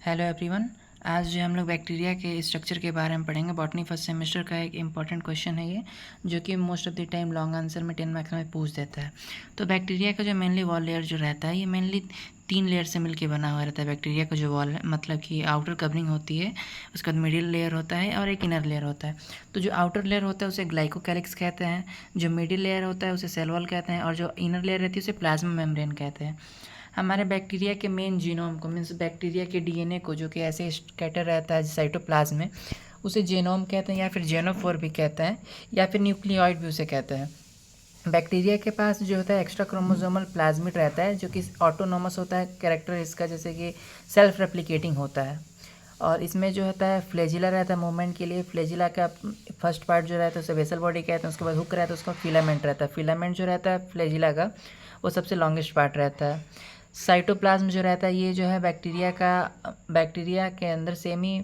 Hello everyone. आज जो हम लोग बैक्टीरिया के स्ट्रक्चर के बारे में पढ़ेंगे। बॉटनी फर्स्ट सेमेस्टर का एक इंपॉर्टेंट क्वेश्चन है ये, जो कि most of the time long answer में 10 मार्क्स में पूछ देता है। तो बैक्टीरिया का जो मेनली वॉल लेयर जो रहता है, ये मेनली 3 लेयर से मिलकर बना हुआ रहता है। बैक्टीरिया का जो वॉल है, मतलब कि आउटर कवरिंग होती है, उसके बाद मिडिल लेयर होता है और एक इनर लेयर होता है। तो जो आउटर लेयर होता है उसे ग्लाइकोकैलिक्स कहते हैं, जो मिडिल लेयर होता है उसे सेल वॉल कहते हैं, और जो इनर लेयर रहती है उसे प्लाज्मा मेम्ब्रेन कहते हैं। हमारे बैक्टीरिया के मेन जीनोम को, मीन्स बैक्टीरिया के डीएनए को, जो कि ऐसे स्कैटर रहता है साइटोप्लाज्म में, उसे जेनोम कहते हैं या फिर जेनोफोर भी कहते हैं, या फिर न्यूक्लियोइड भी उसे कहते हैं। बैक्टीरिया के पास जो होता है एक्स्ट्रा क्रोमोसोमल प्लाज्मिड रहता है, जो कि ऑटोनोमस होता है कैरेक्टर इसका, जैसे कि सेल्फ रेप्लिकेटिंग होता है। और इसमें जो होता है फ्लैजिला रहता है मूवमेंट के लिए। फ्लैजिला का फर्स्ट पार्ट जो रहता है उसे वेसल बॉडी कहते हैं, उसके बाद हुक रहता है, उसका फिलामेंट रहता है। फिलामेंट जो रहता है फ्लैजिला का, वो सबसे लॉन्गेस्ट पार्ट रहता है। साइटोप्लाज्म जो रहता है, ये जो है बैक्टीरिया के अंदर सेमी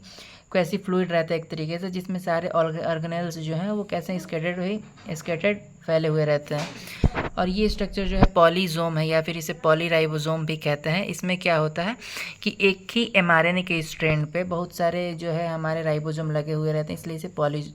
कैसी फ्लूइड रहता है एक तरीके से, जिसमें सारे ऑर्गेनेल्स जो हैं वो कैसे स्केटर्ड फैले हुए रहते हैं। और ये स्ट्रक्चर जो है पॉलीजोम है, या फिर इसे पॉलीराइबोसोम भी कहते हैं। इसमें क्या होता है कि एक ही एमआरएनए के स्ट्रैंड पे बहुत सारे जो है हमारे राइबोसोम लगे हुए रहते हैं, इसलिए इसे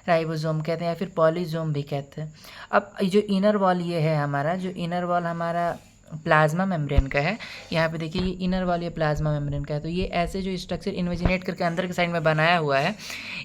राइबोसोम कहते हैं या फिर पॉलीजोम भी कहते हैं। अब जो इनर वॉल ये है हमारा, जो इनर वॉल हमारा प्लाज्मा मेम्ब्रेन का है। यहाँ पे देखिए ये इनर वॉल ये प्लाज्मा मेम्ब्रेन का है। तो ये ऐसे जो स्ट्रक्चर इन्वेजिनेट करके अंदर के साइड में बनाया हुआ है,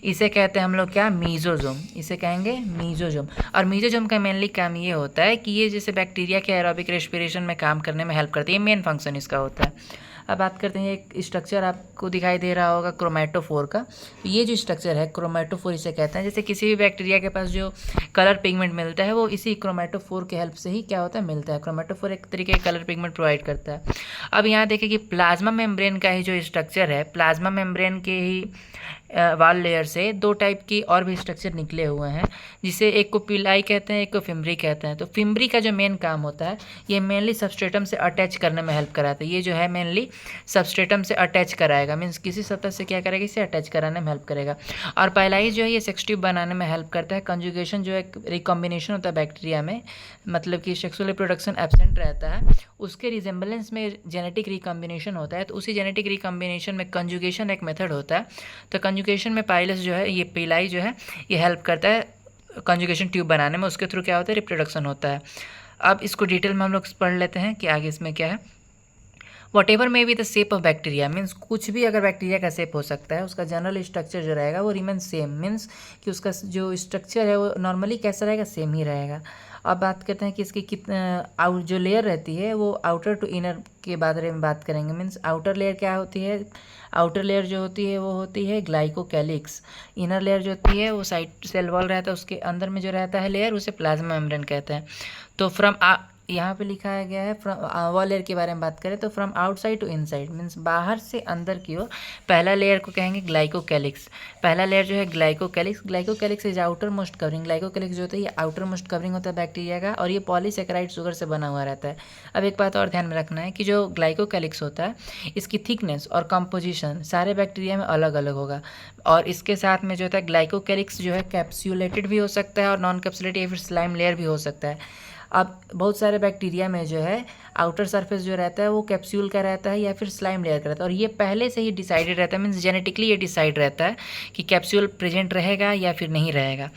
इसे कहते हैं हम लोग क्या, मीजोजोम। इसे कहेंगे मीजोजोम। और मीजोजोम का मेनली काम ये होता है कि ये जैसे बैक्टीरिया के एरोबिक रेस्पिरेशन में काम करने में हेल्प करती है, मेन फंक्शन इसका होता है। अब बात करते हैं, एक स्ट्रक्चर आपको दिखाई दे रहा होगा क्रोमेटोफोर का। तो ये जो स्ट्रक्चर है क्रोमेटोफोर इसे कहते हैं। जैसे किसी भी बैक्टीरिया के पास जो कलर पिगमेंट मिलता है वो इसी क्रोमेटोफोर के हेल्प से ही क्या होता है, मिलता है। क्रोमेटोफोर एक तरीके का कलर पिगमेंट प्रोवाइड करता है। अब यहाँ देखिए कि प्लाज्मा मेम्ब्रेन का ही जो स्ट्रक्चर है, प्लाज्मा मेम्ब्रेन के ही वाल लेयर से 2 टाइप की और भी स्ट्रक्चर निकले हुए हैं, जिसे एक को पिलाई कहते हैं, एक को फिम्ब्री कहते हैं। तो फिम्ब्री का जो मेन काम होता है, ये मेनली सबस्ट्रेटम से अटैच करने में हेल्प कराता है। ये जो है मेनली सबस्ट्रेटम से अटैच कराएगा, मीन्स किसी सतह से क्या करेगा, इसे अटैच कराने में हेल्प करेगा। और पाइलाई जो है ये सेक्स ट्यूब बनाने में हेल्प करता है। कंजुगेशन जो एक रिकॉम्बिनेशन होता है बैक्टीरिया में, मतलब कि सेक्सुअल रिप्रोडक्शन एब्सेंट रहता है, उसके रिजेंबलेंस में जेनेटिक रिकॉम्बिनेशन होता है। तो उसी जेनेटिक रिकॉम्बिनेशन में कंजुगेशन एक मेथड होता है। तो कंजुगेशन में पाइलस जो है, ये पिलाई जो है, ये हेल्प करता है कंजुगेशन ट्यूब बनाने में। उसके थ्रू क्या होता है, रिप्रोडक्शन होता है। अब इसको डिटेल में हम लोग पढ़ लेते हैं कि आगे इसमें क्या है। What ever may be the shape of bacteria, means कुछ भी अगर बैक्टीरिया का शेप हो सकता है, उसका जनरल स्ट्रक्चर जो रहेगा वो रिमेन सेम, मीन्स कि उसका जो स्ट्रक्चर है वो नॉर्मली कैसा रहेगा, सेम ही रहेगा। अब बात करते हैं कि इसकी कितना जो लेयर रहती है वो आउटर टू इनर के बारे में बात करेंगे। मीन्स आउटर लेयर क्या होती है, आउटर लेयर जो होती है वो होती है ग्लाइकोकैलिक्स। इनर लेयर जो होती है वो साइड सेल वॉल रहता है, उसके अंदर में जो रहता है लेयर उसे प्लाज्मा मेम्ब्रेन कहते हैं। तो फ्रॉम यहाँ पे लिखा गया है, फ्रॉम वॉल लेयर के बारे में बात करें तो from outside to inside, means बाहर से अंदर की ओर। पहला लेयर को कहेंगे ग्लाइकोकैलिक्स। पहला लेयर जो है glycocalyx. Glycocalyx is outer most covering. Glycocalyx जो होता है ये आउटर मोस्ट कवरिंग होता है बैक्टीरिया का, और ये पॉलीसेकेराइड शुगर से बना हुआ रहता है। अब एक बात और ध्यान में रखना है कि जो ग्लाइकोकैलिक्स होता है, इसकी थिकनेस और कंपोजिशन सारे बैक्टीरिया में अलग अलग होगा। और इसके साथ में जो होता है ग्लाइकोकैलिक्स जो है कैप्सूलेटेड भी हो सकता है और नॉन कैप्सूलेटेड या फिर स्लाइम लेयर भी हो सकता है। अब बहुत सारे बैक्टीरिया में जो है आउटर सरफेस जो रहता है वो कैप्सूल का रहता है या फिर स्लाइम लेयर का रहता है, और ये पहले से ही डिसाइडेड रहता है, मीन्स जेनेटिकली ये डिसाइड रहता है कि कैप्सूल प्रेजेंट रहेगा या फिर नहीं रहेगा।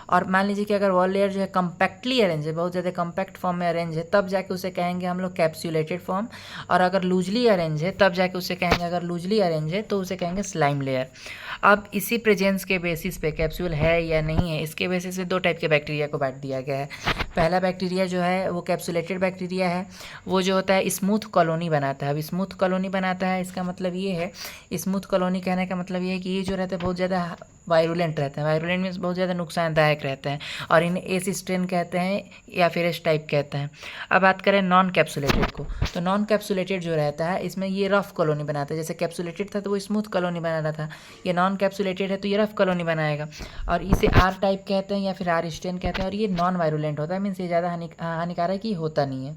और मान लीजिए कि अगर वॉल लेयर जो है कम्पैक्टली अरेंज है, बहुत ज़्यादा कम्पैक्ट फॉर्म में अरेंज है, तब जाके उसे कहेंगे हम लोग कैप्सूलेटेड फॉर्म। और अगर लूजली अरेंज है तब जाके उसे कहेंगे, अगर लूजली अरेंज है तो उसे कहेंगे स्लाइम लेयर। अब इसी प्रेजेंस के बेसिस पे कैप्सूल है या नहीं है, इसके बेसिस पे 2 टाइप के बैक्टीरिया को बांट दिया गया है। पहला बैक्टीरिया जो है वो कैप्सूलेटेड बैक्टीरिया है। वो जो होता है स्मूथ कॉलोनी बनाता है। अब स्मूथ कॉलोनी बनाता है, इसका मतलब ये है, स्मूथ कॉलोनी कहने का मतलब ये है कि ये जो रहता है बहुत ज़्यादा वायरुलेंट रहते हैं। वायरुलेंट मीन्स बहुत ज़्यादा नुकसानदायक रहते हैं, और इन्हें एस स्ट्रेन कहते हैं या फिर एस टाइप कहते हैं। अब बात करें नॉन कैप्सूलेटेड को, तो नॉन कैप्सूलेटेड जो रहता है इसमें ये रफ कॉलोनी बनाता है। जैसे कैप्सूलेटेड था तो वो स्मूथ कॉलोनी बना रहा था, ये नॉन कैप्सूलेटेड है तो ये रफ कॉलोनी बनाएगा। और इसे आर टाइप कहते हैं या फिर आर स्ट्रेन कहते हैं, और ये नॉन वायरुलेंट होता है, मीन्स ये ज़्यादा हानिकारक ही होता नहीं है।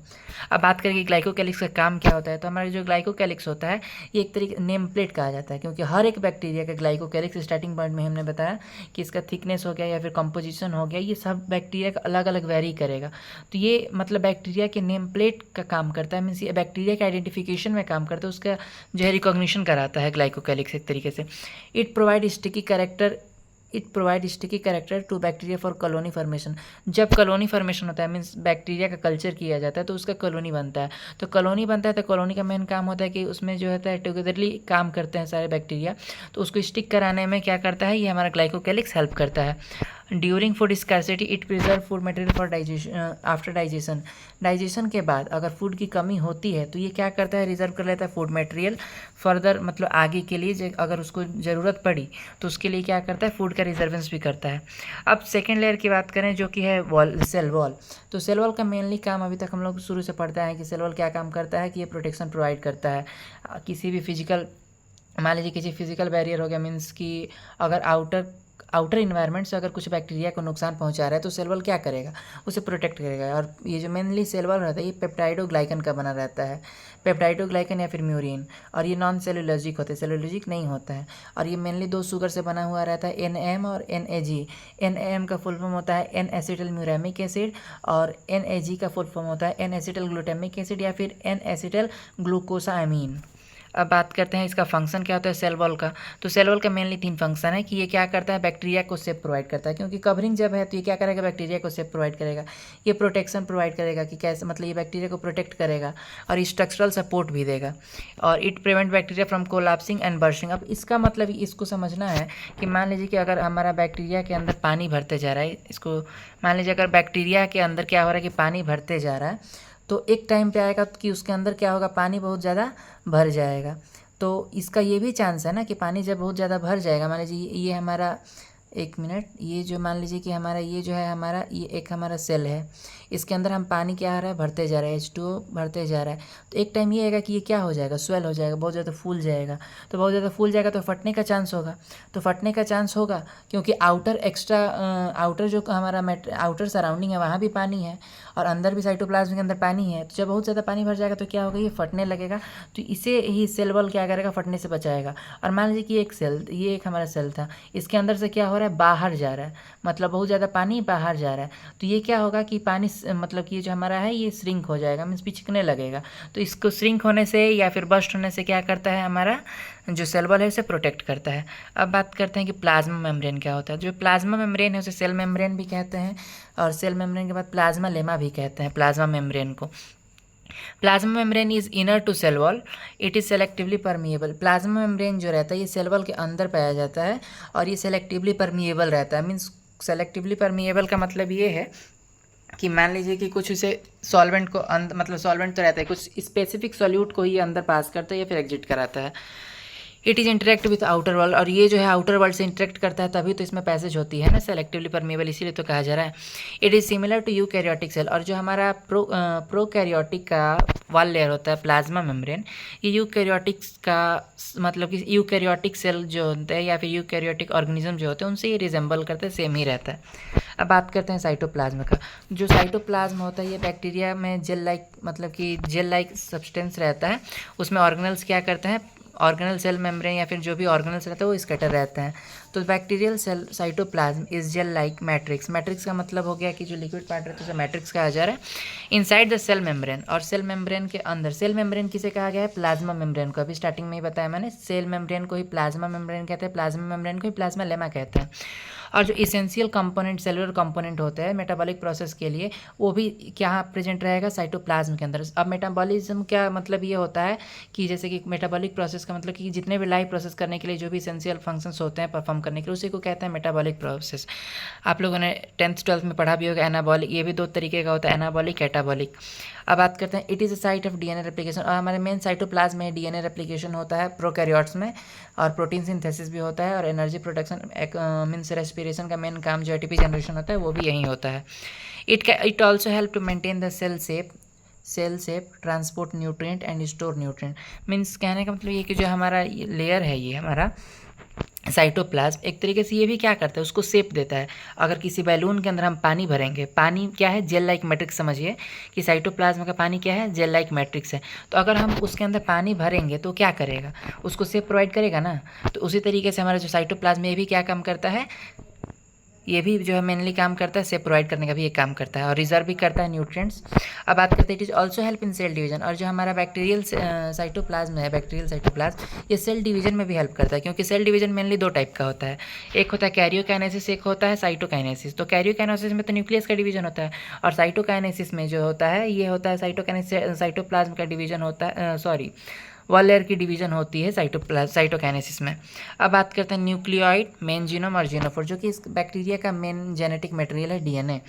अब बात करें कि ग्लाइकोकैलिक्स का काम क्या होता है, तो हमारा जो ग्लाइकोकैलिक्स होता है ये एक तरीके नेम प्लेट कहा जाता है, क्योंकि हर एक बैक्टीरिया का ग्लाइकोकैलिक्स स्टार्टिंग पॉइंट में हमने हमने बताया कि इसका थिकनेस हो गया या फिर कंपोजिशन हो गया, ये सब बैक्टीरिया का अलग अलग वेरी करेगा। तो ये मतलब बैक्टीरिया के नेम प्लेट का काम करता है, मीन्स ये बैक्टीरिया के आइडेंटिफिकेशन में काम करता है, उसका जो है रिकॉग्निशन कराता है ग्लाइकोकैलिक्स एक तरीके से। It provide sticky character to bacteria for colony formation. जब कॉलोनी फॉर्मेशन होता है, मीन्स बैक्टीरिया का कल्चर किया जाता है, तो उसका कॉलोनी बनता है। तो कॉलोनी बनता है तो कॉलोनी का मेन काम होता है कि उसमें जो होता है टुगेदरली काम करते हैं सारे बैक्टीरिया, तो उसको स्टिक कराने में क्या करता है, ये हमारा ग्लाइकोकैलिक्स हेल्प करता है। During food scarcity it preserve food material for after digestion के बाद अगर फूड की कमी होती है तो ये क्या करता है, रिजर्व कर लेता है फूड मटेरियल फर्दर, मतलब आगे के लिए अगर उसको ज़रूरत पड़ी तो उसके लिए क्या करता है, फूड का रिजर्वेंस भी करता है। अब सेकेंड लेयर की बात करें जो कि है सेल वॉल। तो सेल वॉल का मेनली काम अभी तक हम लोग शुरू से पढ़ते हैं कि सेल वॉल क्या काम करता है, कि ये प्रोटेक्शन प्रोवाइड करता है किसी भी फिजिकल, मान लीजिए किसी फिजिकल बैरियर हो गया, मीन्स कि अगर आउटर इन्वायरमेंट से अगर कुछ बैक्टीरिया को नुकसान पहुंचा रहा है तो सेल वॉल क्या करेगा, उसे प्रोटेक्ट करेगा। और ये जो मेनली सेल वॉल रहता है ये पेप्टाइडोग्लाइकन का बना रहता है, पेप्टाइडोग्लाइकन या फिर म्यूरिन, और ये नॉन सेलुलॉजिक होते हैं, सेलुलॉजिक नहीं होता है। और ये मेनली 2 शुगर से बना हुआ रहता है, NM और NAG। NAM का फुल फॉर्म होता है एन एसिटल म्यूरामिक एसिड, और NAG का फुल फॉर्म होता है एन एसिटल ग्लूटामिक एसिड या फिर एन एसिटल ग्लूकोसामीन। अब बात करते हैं इसका फंक्शन क्या होता है सेल वॉल का। तो सेल वॉल का मेनली 3 फंक्शन है कि ये क्या करता है, बैक्टीरिया को सेफ प्रोवाइड करता है, क्योंकि कवरिंग जब है तो ये क्या करेगा, बैक्टीरिया को सेफ प्रोवाइड करेगा। ये प्रोटेक्शन प्रोवाइड करेगा कि कैसे, मतलब ये बैक्टीरिया को प्रोटेक्ट करेगा, और ये स्ट्रक्चरल सपोर्ट भी देगा। और it prevent bacteria from collapsing and bursting. अब इसका मतलब इसको समझना है कि मान लीजिए कि अगर हमारा बैक्टीरिया के अंदर पानी भरते जा रहा है, इसको मान लीजिए अगर बैक्टीरिया के अंदर क्या हो रहा है कि पानी भरते जा रहा है, तो एक टाइम पे आएगा कि उसके अंदर क्या होगा, पानी बहुत ज़्यादा भर जाएगा। तो इसका ये भी चांस है ना कि पानी जब बहुत ज़्यादा भर जाएगा, मान लीजिए ये हमारा, एक मिनट, ये जो मान लीजिए कि हमारा ये जो है हमारा ये एक हमारा सेल है, इसके अंदर हम पानी क्या आ रहा है, भरते जा रहा है, H2O भरते जा रहा है। तो एक टाइम ये आएगा कि ये क्या हो जाएगा, स्वेल हो जाएगा, बहुत ज़्यादा फूल जाएगा। तो बहुत ज़्यादा फूल जाएगा तो फटने का चांस होगा। तो फटने का चांस होगा क्योंकि आउटर जो हमारा आउटर सराउंडिंग है वहाँ भी पानी है, और अंदर भी साइटोप्लाज्म के अंदर पानी है। तो जब बहुत ज़्यादा पानी भर जाएगा तो क्या होगा, ये फटने लगेगा। तो इसे ही सेल वॉल क्या करेगा, फटने से बचाएगा। और मान लीजिए कि ये एक हमारा सेल था, इसके अंदर से क्या हो रहा है, बाहर जा रहा है, मतलब बहुत ज़्यादा पानी बाहर जा रहा है। तो ये क्या होगा कि पानी मतलब कि ये जो हमारा है ये श्रिंक हो जाएगा, मीन्स पिचकने लगेगा। तो इसको श्रिंक होने से या फिर बस्ट होने से क्या करता है, हमारा जो सेल वॉल है उसे प्रोटेक्ट करता है। अब बात करते हैं कि प्लाज्मा मेम्ब्रेन क्या होता है। जो प्लाज्मा मेम्ब्रेन है उसे सेल मेम्ब्रेन भी कहते हैं, और सेल मेम्ब्रेन के बाद प्लाज्मा लेमा भी कहते हैं प्लाज्मा मेम्ब्रेन को। Plasma membrane is inner to cell wall, it is selectively permeable. Plasma membrane जो रहता है ये सेल वॉल के अंदर पाया जाता है, और ये सेलेक्टिवली परमिएबल रहता है। मीन्स सेलेक्टिवली परमिएबल का मतलब ये है कि मान लीजिए कि कुछ उसे सॉल्वेंट को मतलब सॉल्वेंट तो रहता है, कुछ स्पेसिफिक सॉल्यूट को ही अंदर पास करता है या फिर एग्जिट कराता है। It is interact with outer world, और ये जो है आउटर वर्ल्ड से इंटरेक्ट करता है, तभी तो इसमें पैसेज होती है ना, सेलेक्टिवली परमिएबल, इसीलिए तो कहा जा रहा है। It is similar to eukaryotic cell, और जो हमारा प्रोकैरियोटिक का वॉल लेयर होता है प्लाज्मा मेम्ब्रेन, ये यूकैरियोटिक्स का मतलब कि यूकैरियोटिक सेल जो होते हैं या फिर यूकैरियोटिक ऑर्गेनिज्म जो होते हैं उनसे ये रिजेंबल करते हैं, सेम ही रहता है। अब बात करते हैं साइटोप्लाज्म का। जो साइटोप्लाज्म होता है ये बैक्टीरिया में जेल लाइक सब्सटेंस रहता है, उसमें ऑर्गेनल्स क्या करते हैं, ऑर्गेनल सेल मेम्ब्रेन या फिर जो भी ऑर्गेनल्स रहते हैं वो स्कैटर रहते हैं। तो bacterial cell cytoplasm is gel like matrix. Matrix का मतलब हो गया कि जो लिक्विड पार्ट रहता है उसे मैट्रिक्स कहा जा रहा है। इनसाइड द सेल मेम्ब्रेन, और सेल मेम्ब्रेन के अंदर, सेल मेम्ब्रेन किसे कहा गया है, प्लाज्मा मेम्ब्रेन को। अभी स्टार्टिंग में ही बताया मैंने, सेल मेम्ब्रेन को ही प्लाज्मा मेम्ब्रेन कहते हैं, प्लाज्मा मेम्ब्रेन को ही प्लाज्मा लेमा कहते हैं। और जो इसेंशियल कंपोनेंट, सेलुलर कंपोनेंट होते हैं मेटाबॉलिक प्रोसेस के लिए, वो भी क्या प्रेजेंट रहेगा, साइटोप्लाज्म के अंदर। अब मेटाबॉलिज्म क्या मतलब ये होता है कि जैसे कि मेटाबॉलिक प्रोसेस का मतलब कि जितने भी लाइफ प्रोसेस करने के लिए जो भी इसेंशियल फंक्शंस होते हैं परफॉर्म करने के लिए, उसी को कहते हैं मेटाबॉलिक प्रोसेस। आप लोगों ने 10th 12th में पढ़ा भी होगा एनाबॉलिक, ये भी 2 तरीके का होता है, एनाबॉलिक, कैटाबॉलिक। अब बात करते हैं it is a site of DNA replication, और हमारे मेन साइटोप्लाज्म में डीएनए रेप्लिकेशन होता है प्रोकैरियोट्स में, और प्रोटीन सिंथेसिस भी होता है, और एनर्जी प्रोडक्शन मीन्स रेस्पिरेशन का मेन काम जो एटीपी जनरेशन होता है वो भी यहीं होता है। It also help to maintain the cell shape, transport nutrient and store nutrient. Means कहने का मतलब ये कि जो हमारा लेयर है, ये हमारा साइटोप्लाज्म एक तरीके से ये भी क्या करता है, उसको शेप देता है। अगर किसी बैलून के अंदर हम पानी भरेंगे, पानी क्या है, जेल लाइक मैट्रिक्स, समझिए कि साइटोप्लाज्म का पानी क्या है, जेल लाइक मैट्रिक्स है। तो अगर हम उसके अंदर पानी भरेंगे तो क्या करेगा, उसको शेप प्रोवाइड करेगा ना। तो उसी तरीके से हमारा जो साइटोप्लाज्म ये भी क्या काम करता है, ये भी जो है मेनली काम करता है सेल प्रोवाइड करने का भी ये काम करता है और रिजर्व भी करता है न्यूट्रिएंट्स। अब बात करते हैं it is also help in cell division. और जो हमारा बैक्टीरियल साइटोप्लाज्म है, बैक्टीरियल साइटोप्लाज्म, ये सेल डिवीजन में भी हेल्प करता है, क्योंकि सेल डिवीजन मेनली दो टाइप का होता है। एक होता है कैरियोकाइनेसिस, एक होता है साइटोकाइनेसिस। तो कैरियोकाइनेसिस में तो न्यूक्लियस का डिवीजन होता है, और साइटोकाइनेसिस में जो होता है ये होता है साइटोकाइनेसिस, साइटोप्लाज्म का डिवीजन होता है, सॉरी वॉल लेयर की डिवीजन होती है साइटोकाइनेसिस में। अब बात करते हैं न्यूक्लियोइड, मेन जीनोम और जीनोफोर, जो कि इस बैक्टीरिया का मेन जेनेटिक मटेरियल है, DNA.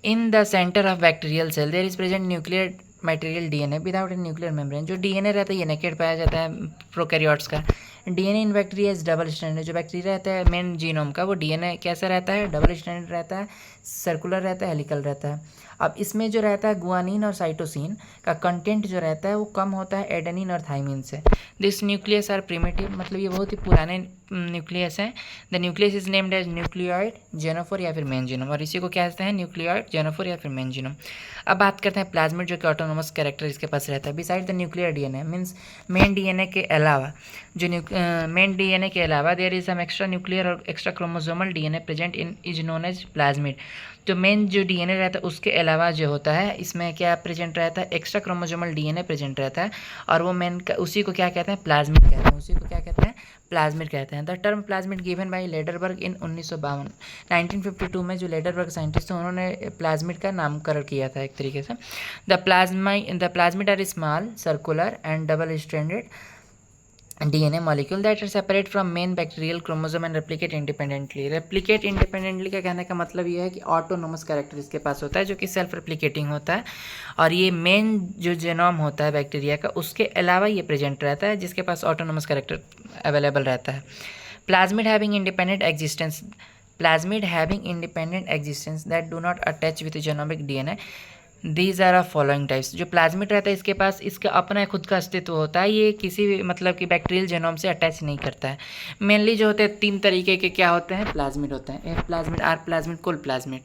In the centre of bacterial cell there is present nuclear material DNA without a nuclear membrane. जो डीएनए रहता है ये नेकेड पाया जाता है प्रोकैरियोट्स का। DNA in bacteria is double standard. जो बैक्टीरिया रहता है मेन जीनोम का, वो डीएनए कैसा रहता है, डबल स्टैंडर्ड रहता है, सर्कुलर रहता है, हेलिकल रहता है। अब इसमें जो रहता है गुआनिन और साइटोसिन का कंटेंट जो रहता है वो कम होता है एडेनिन और थाइमिन से। दिस न्यूक्लियस आर प्रिमिटिव, मतलब ये बहुत ही पुराने न्यूक्लियस हैं। The nucleus is named as nucleoid, genophore या फिर मेन जीनोम, और इसी को क्या कहते हैं, न्यूक्लियोइड, जेनोफोर या फिर मेन जीनोम। अब बात करते हैं प्लाज्मिड, जो कि ऑटोनोमस कैरेक्टर इसके पास रहता है। Beside the nuclear DNA means main DNA के अलावा, जो मेन डीएनए के अलावा there is some extra nuclear और extra chromosomal DNA present in is known as plasmid. तो मेन जो डीएनए रहता है उसके अलावा जो होता है इसमें क्या प्रेजेंट रहता है, एक्स्ट्रा क्रोमोसोमल डीएनए प्रेजेंट रहता है, और वो मेन उसी को क्या कहते हैं, प्लाज्मिड कहते हैं। उसी को क्या कहते हैं, प्लाज्मिड कहते हैं। The term plasmid given by Lederberg in 1952, 1952 में जो लेडरबर्ग साइंटिस्ट थे उन्होंने प्लाज्मिड का नामकरण किया था एक तरीके से। The plasmid are small, circular and double stranded DNA molecule that are separate from main bacterial chromosome and replicate independently। replicate independently का कहने का मतलब ये है कि ऑटोनोमस कैरेक्टर इसके पास होता है, जो कि सेल्फ रेप्लिकेटिंग होता है, और ये मेन जो जेनोम होता है बैक्टीरिया का उसके अलावा ये प्रेजेंट रहता है, जिसके पास ऑटोनोमस कैरेक्टर अवेलेबल रहता है। Plasmid having independent existence, plasmid having independent existence that do not attach with genomic DNA। These are of following types. जो प्लाज्मिड रहता है इसके पास इसका अपना खुद का अस्तित्व होता है, ये किसी भी मतलब कि बैक्टीरियल जेनोम से अटैच नहीं करता है। मेनली जो होते हैं तीन तरीके के क्या होते हैं, प्लाज्मिड होते हैं, एफ प्लाज्मिड, आर प्लाज्मिड, कुल प्लाज्मिड।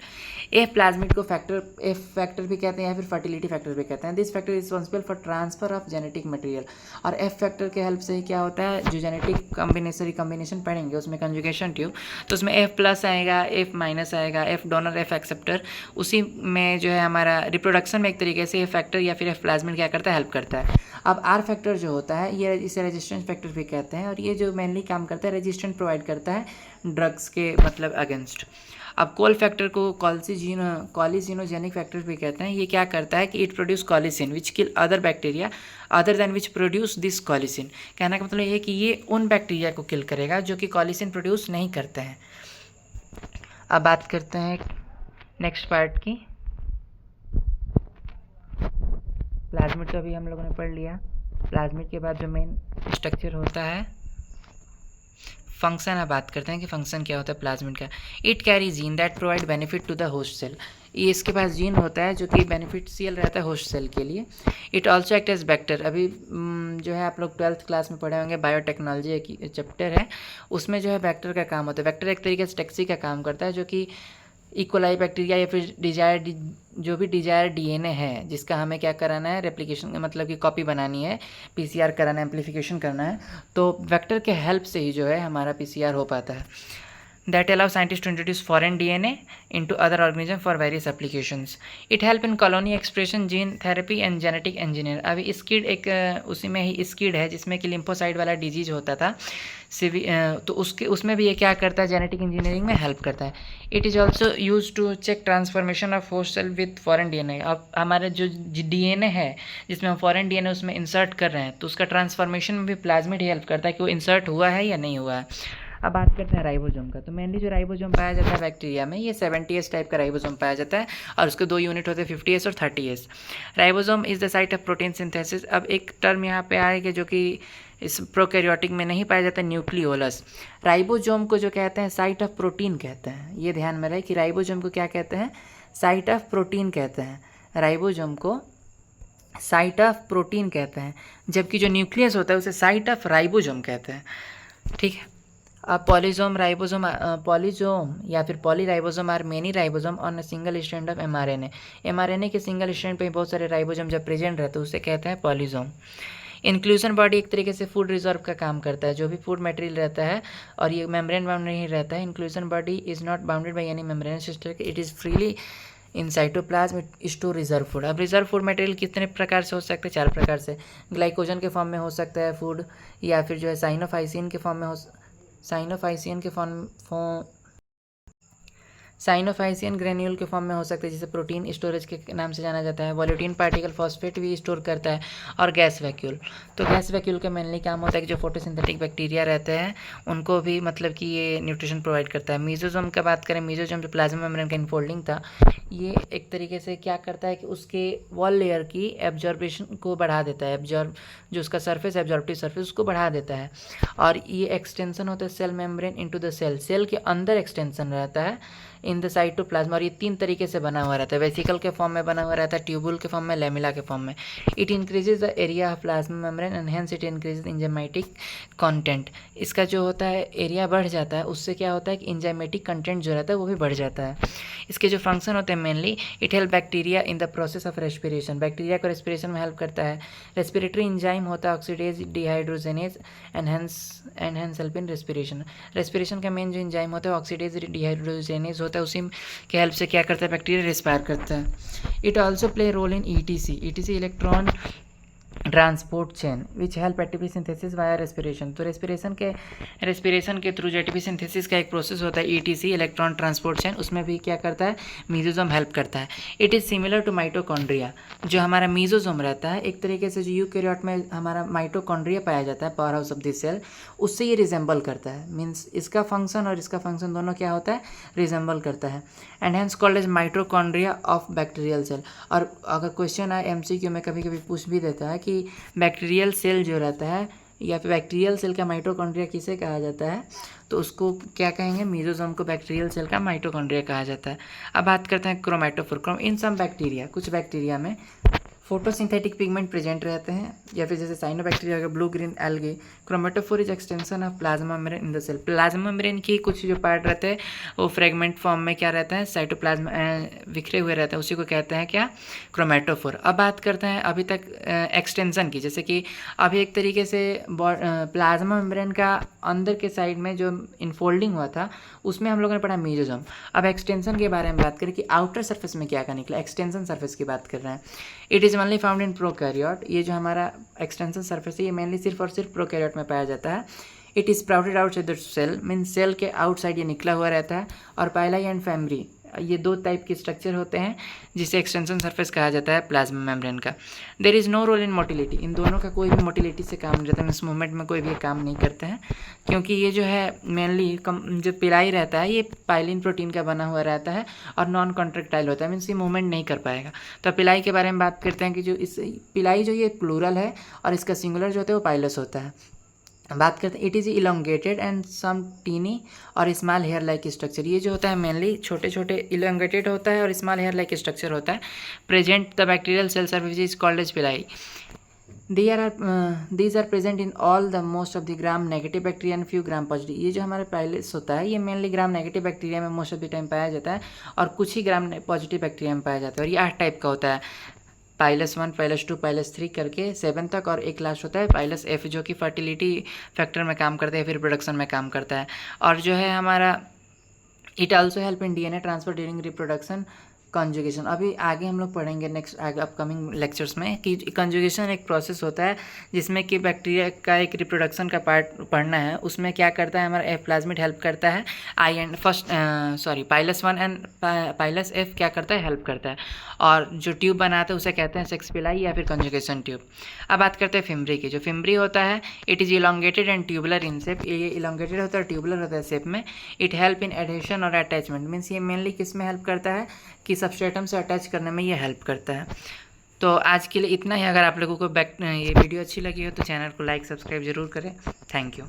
एफ प्लाज्मिड को एफ फैक्टर भी कहते हैं या फिर फर्टिलिटी फैक्टर भी कहते हैं। This factor is responsible for transfer of genetic material. और एफ फैक्टर के हेल्प से ही क्या होता है, जो जेनेटिक कॉम्बिनेशन पढ़ेंगे उसमें कंजुगेशन ट्यूब, तो उसमें एफ प्लस आएगा, एफ माइनस आएगा, एफ डोनर, एफ एक्सेप्टर, उसी में जो है हमारा रिप्रोडक्शन में एक तरीके से एफ फैक्टर या फिर एफ प्लाज्मिड क्या करता है, हेल्प करता है। अब आर फैक्टर जो होता है ये इसे रेजिस्टेंस फैक्टर भी कहते हैं, और ये जो मेनली काम करता है रेजिस्टेंस प्रोवाइड करता है ड्रग्स के मतलब अगेंस्ट। अब कोल फैक्टर को कॉलिजिनोजेनिक फैक्टर भी कहते हैं। ये क्या करता है कि it produce colicin which kill other bacteria other than which produce this colicin. कहने का मतलब ये है कि ये उन बैक्टीरिया को किल करेगा जो कि कॉलिसिन प्रोड्यूस नहीं करते हैं। अब बात करते हैं नेक्स्ट पार्ट की। प्लाज्मिड का भी हम लोगों ने पढ़ लिया। प्लाज्मिड के बाद जो मेन स्ट्रक्चर होता है फंक्शन, अब बात करते हैं कि फंक्शन क्या होता है प्लाज्मिड का। It carry gene that provide benefit to the host cell. ये इसके पास जीन होता है जो कि बेनिफिशियल रहता है होस्ट सेल के लिए। It also act as vector. अभी जो है आप लोग 12th क्लास में पढ़े होंगे, बायोटेक्नोलॉजी एक चैप्टर है, उसमें जो है वेक्टर का काम होता है। वेक्टर एक तरीके से टैक्सी का काम करता है, जो कि इकोलाई बैक्टीरिया या फिर जो भी डिजायर डीएनए है जिसका हमें क्या कराना है, रेप्लिकेशन मतलब कि कॉपी बनानी है, पीसीआर कराना है, एम्प्लीफिकेशन करना है, तो वेक्टर के हेल्प से ही जो है हमारा पीसीआर हो पाता है। that allow scientists to introduce foreign DNA into other organisms for various applications. It help in colony expression, gene therapy and genetic engineer। अभी स्किड एक उसी में ही स्किड है जिसमें कि लिम्फोसाइट वाला डिजीज होता था, तो उसमें भी ये क्या करता है, जेनेटिक इंजीनियरिंग में हेल्प करता है। It is also use to check transformation of host cell with foreign DNA. अब हमारे जो डीएनए है जिसमें हम फॉरेन डीएनए उसमें इंसर्ट कर रहे हैं, तो उसका ट्रांसफॉर्मेशन में भी प्लाज्मिड हेल्प करता है कि वो इंसर्ट हुआ है या नहीं हुआ है। अब बात करते हैं राइबोसोम का। तो मेनली जो राइबोसोम पाया जाता है बैक्टीरिया में, ये 70S टाइप का राइबोसोम पाया जाता है, और उसके दो यूनिट होते हैं 50S और 30S। Ribosome is the site of protein synthesis. अब एक टर्म यहाँ पे आएगा जो कि इस प्रोकैरियोटिक में नहीं पाया जाता, न्यूक्लियोलस। राइबोसोम को जो कहते हैं साइट ऑफ प्रोटीन कहते हैं। ये ध्यान में रहे कि राइबोसोम को क्या कहते हैं, साइट ऑफ प्रोटीन कहते हैं। राइबोसोम को साइट ऑफ प्रोटीन कहते हैं, जबकि जो न्यूक्लियस होता है उसे साइट ऑफ राइबोसोम कहते हैं। ठीक है, अब पॉलीजोम या फिर polyribosome are many ribosome on a single strand of mRNA. MRNA के सिंगल स्ट्रैंड पे बहुत सारे राइबोसोम जब प्रेजेंट रहते हैं उसे कहते हैं पॉलीजोम। इंक्लूजन बॉडी एक तरीके से फूड रिजर्व का काम करता है, जो भी फूड मटेरियल रहता है और ये मेम्ब्रेन बाउंड नहीं रहता है। Inclusion body is not bounded by any membranous structure, it is freely in cytoplasm store reserve food. अब रिजर्व फूड मटेरियल कितने प्रकार से हो सकते हैं? 4 प्रकार से। ग्लाइकोजन के फॉर्म में हो सकता है फूड, या फिर जो है साइनोफाइसिन के फॉर्म में साइनोफाइसियन ग्रेन्यूल के फॉर्म में हो सकता है, जिसे प्रोटीन स्टोरेज के नाम से जाना जाता है। वॉल्यूटिन पार्टिकल फॉस्फेट भी स्टोर करता है, और गैस वैक्यूल। तो गैस वैक्यूल का मेनली काम होता है कि जो फोटोसिंथेटिक बैक्टीरिया रहते हैं उनको भी मतलब कि ये न्यूट्रिशन प्रोवाइड करता है। मीजोजोम का बात करें, मीजोजोम जो प्लाज्मा मेम्ब्रेन का इनफोल्डिंग था, ये एक तरीके से क्या करता है कि उसके वॉल लेयर की एब्जॉर्बेशन को बढ़ा देता है, जो उसका सरफेस एब्जॉर्बिव सरफेस उसको बढ़ा देता है। और ये एक्सटेंशन होता है cell membrane into the cell के अंदर एक्सटेंशन रहता है इन द साइटोप्लाज्म। और ये 3 तरीके से बना हुआ रहता है, वेसिकल के फॉर्म में बना हुआ रहता है, ट्यूबुल के फॉर्म में, लेमिला के फॉर्म में। It increases the area of plasma membrane and hence it increases enzymatic content. इसका जो होता है एरिया बढ़ जाता है, उससे क्या होता है कि इंजाइमेटिक कंटेंट जो रहता है वो भी बढ़ जाता है। इसके जो फंक्शन होते हैं mainly, it help bacteria in the process of respiration. Bacteria को रेस्पिरेशन में हेल्प करता है। रेस्पिरेटरी इंजाइम होता है oxidase dehydrogenase and hence help in respiration. Respiration का मेन जो इंजाइम होता है ऑक्सीडेज डिहाइड्रोजनेज होता है, उसी के हेल्प से क्या करता है बैक्टीरिया रेस्पायर करता है। It also play role in ETC electron transport chain which help ATP synthesis via respiration. तो रेस्पिरेशन के थ्रू जो एटीपी सिंथेसिस का एक प्रोसेस होता है ईटीसी इलेक्ट्रॉन ट्रांसपोर्ट चेन, उसमें भी क्या करता है मीजोजोम हेल्प करता है। It is similar to mitochondria. जो हमारा मीजोजोम रहता है एक तरीके से जो यूकैरियोट में हमारा माइटोकॉन्ड्रिया पाया जाता है, power house of the cell, उससे ये रिजेंबल करता है। मीन्स इसका फंक्शन और इसका फंक्शन दोनों क्या होता है, रिजेंबल करता है। And hence called as mitochondria of bacterial cell. और अगर क्वेश्चन आए एमसीक्यू में कभी कभी पूछ भी देता है कि बैक्टीरियल सेल जो रहता है या फिर बैक्टीरियल सेल का माइटोकॉन्ड्रिया किसे कहा जाता है, तो उसको क्या कहेंगे, मीजोजोम को बैक्टीरियल सेल का माइटोकॉन्ड्रिया कहा जाता है। अब बात करते हैं क्रोमैटोफोर। इन सम बैक्टीरिया, कुछ बैक्टीरिया में फोटोसिंथेटिक पिगमेंट प्रेजेंट रहते हैं, या फिर जैसे साइनोबैक्टीरिया का blue green algae. Chromatophore is extension of plasma membrane in the cell. Plasma membrane की कुछ जो पार्ट रहते हैं वो फ्रेगमेंट फॉर्म में क्या रहता है, साइटोप्लाज्मा बिखरे हुए रहते हैं, उसी को कहते हैं क्या, क्रोमेटोफोर। अब बात करते हैं अभी तक एक्सटेंशन की, जैसे कि अभी एक तरीके से प्लाज्मा मेम्ब्रेन का अंदर के साइड में जो इनफोल्डिंग हुआ था उसमें हम लोगों ने पढ़ा मीजोजोम। अब एक्सटेंशन के बारे में बात करें कि आउटर सरफेस में क्या क्या निकला, एक्सटेंशन सरफेस की बात कर रहे हैं। It is only found in prokaryote. ये जो हमारा एक्सटेंशन सरफेस है ये मेनली सिर्फ और सिर्फ प्रोकैरियोट में पाया जाता है। It is sprouted outside the cell, mean cell के आउटसाइड ये निकला हुआ रहता है। और पाइलाई एंड फैम्ब्री, ये 2 टाइप के स्ट्रक्चर होते हैं जिसे एक्सटेंशन सरफेस कहा जाता है प्लाज्मा मेम्ब्रेन का। There is no role in motility. इन दोनों का कोई भी मोटिलिटी से काम नहीं रहता है, मीन्स मूवमेंट में कोई भी काम नहीं करते हैं, क्योंकि ये जो है मेनली जो पिलाई रहता है ये पाइलिन प्रोटीन का बना हुआ रहता है और नॉन कॉन्ट्रेक्टाइल होता है, मीन्स ये मूवमेंट नहीं कर पाएगा। तो पिलाई के बारे में बात करते हैं कि जो इस पिलाई जो ये प्लूरल है और इसका सिंगुलर जो होता है वो पाइलस होता है। बात करते हैं, it is elongated and some tiny और स्मॉल हेयर लाइक स्ट्रक्चर। ये जो होता है मेनली छोटे छोटे इलोंगेटेड होता है और स्मॉल हेयर लाइक स्ट्रक्चर होता है। Present the bacterial cell surface is called as pili. These are present in all the most of the gram negative bacteria and few gram positive। ये जो हमारे पाइलस होता है ये मेनली ग्राम नेगेटिव बैक्टीरिया में most of the time पाया जाता है और कुछ ही ग्राम पॉजिटिव बैक्टीरिया में पाया जाता है। और ये 8 टाइप का होता है, पाइलस 1, पाइलस 2, पाइलस 3 करके 7 तक, और एक लास्ट होता है पाइलस F जो कि फर्टिलिटी फैक्टर में काम करता है, फिर प्रोडक्शन में काम करता है। और जो है हमारा it also help in DNA transfer during reproduction conjugation. अभी आगे हम लोग पढ़ेंगे नेक्स्ट अपकमिंग लेक्चर्स में कि कंजुगेशन एक प्रोसेस होता है जिसमें कि बैक्टीरिया का एक रिप्रोडक्शन का पार्ट पढ़ना है। उसमें क्या करता है हमारा F प्लाज्मिड हेल्प करता है, पाइलस 1 एंड पाइलस F क्या करता है, हेल्प करता है। और जो ट्यूब बनाता है उसे कहते हैं सेक्स पिलाई या फिर कंजुगेशन ट्यूब। अब बात करते हैं फिम्ब्री की। जो फिम्ब्री होता है it is elongated and tubular in shape. ये इलोंगेटेड होता है, ट्यूबुलर होता है शेप में। इट हेल्प इन एडहेशन और अटैचमेंट, मीन्स ये मेनली किस में हेल्प करता है कि सबस्ट्रेटम से अटैच करने में ये हेल्प करता है। तो आज के लिए इतना ही। अगर आप लोगों को ये वीडियो अच्छी लगी हो तो चैनल को लाइक सब्सक्राइब जरूर करें। Thank you.